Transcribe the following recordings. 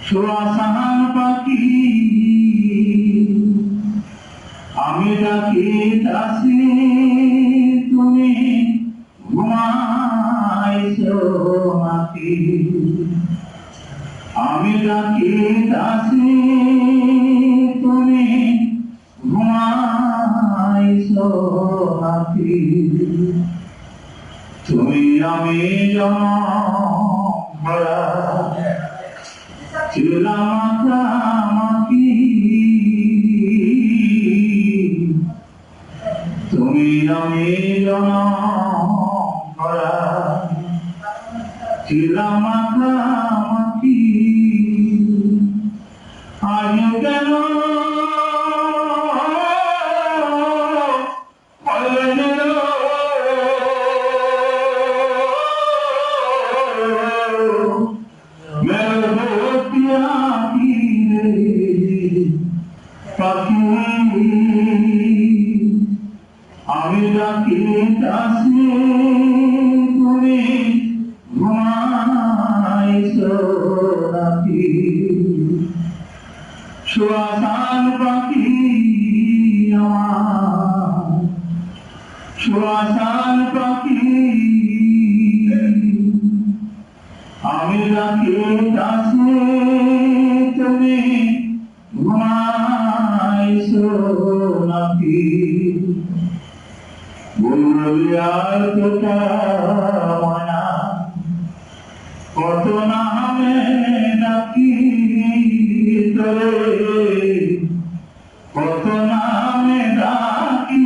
সুয়াসান পাখি আমি ডাকিতাছি তুমি ঘুমাইছো নাকি আমি ডাকিতাছি তুমি ঘুমাইছো নাকি তুমি আমি জনমরা ছিলাম মাখামাখি তুমি আমি জনমরা ছিলাম মাখামাখি আজ কেন আমি ডাকিতাছি তুমি ঘুমাইছো নাকি সুয়াসান পাখি আমার সুয়াসান পাখি আমি ডাকিতাছি তুমি ঘুমাইছো নাকি বুলিয়ার তোটা মনা কত নামে ডাকি তোরে কত নামে ডাকি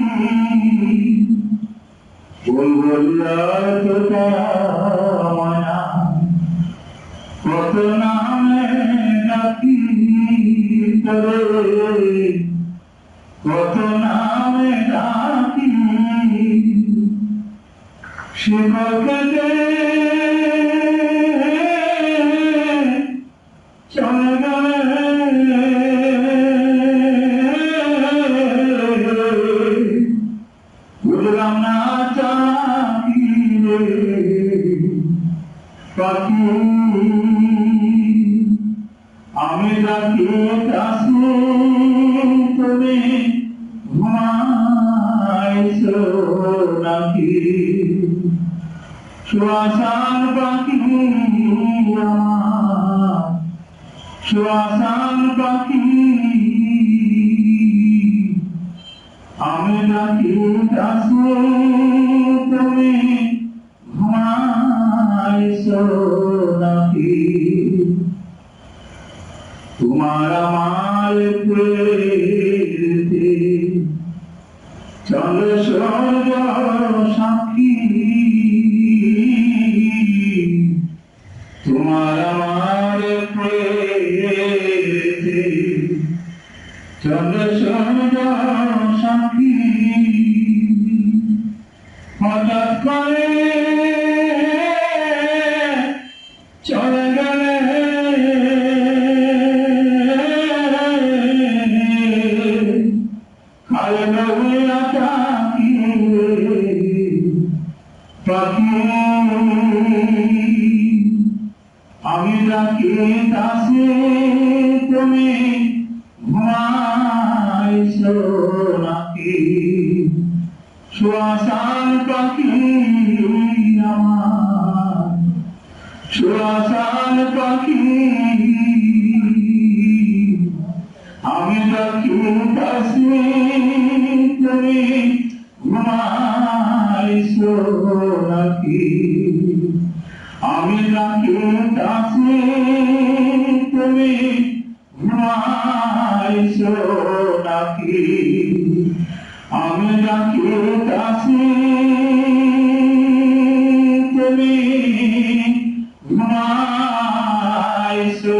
বুলিয়ার তোটা মনা কত নামে ডাকি তোরে কত নামে ডাকি শিবকে চলে গেলে বুঝলাম না চাকি রে পাখি আমি ডাকিতাছি তুমি ঘুমাইছো নাকি সুয়াসান পাখি আমার সুয়াসান পাখি আমি ডাকিতাছি তুমি ঘুমাইছো নাকি তোমার আমার প্রেমে চন্দ্র সূর্য সাক্ষী তোমার আমার প্রেমে চন্দ্র সূর্য সাক্ষী হঠাৎ করে চলে গেলে আমি ডাকিতাছি তুমি ঘুমাইছো নাকি সুয়াসান পাখি আমার সুয়াসান পাখি আমি ডাকিতাছি তুমি ঘুমাইছো নাকি আমি ডাকিতাছি তুমি ঘুমাইছো নাকি আমি ডাকিতাছি তুমি ঘুমাইছো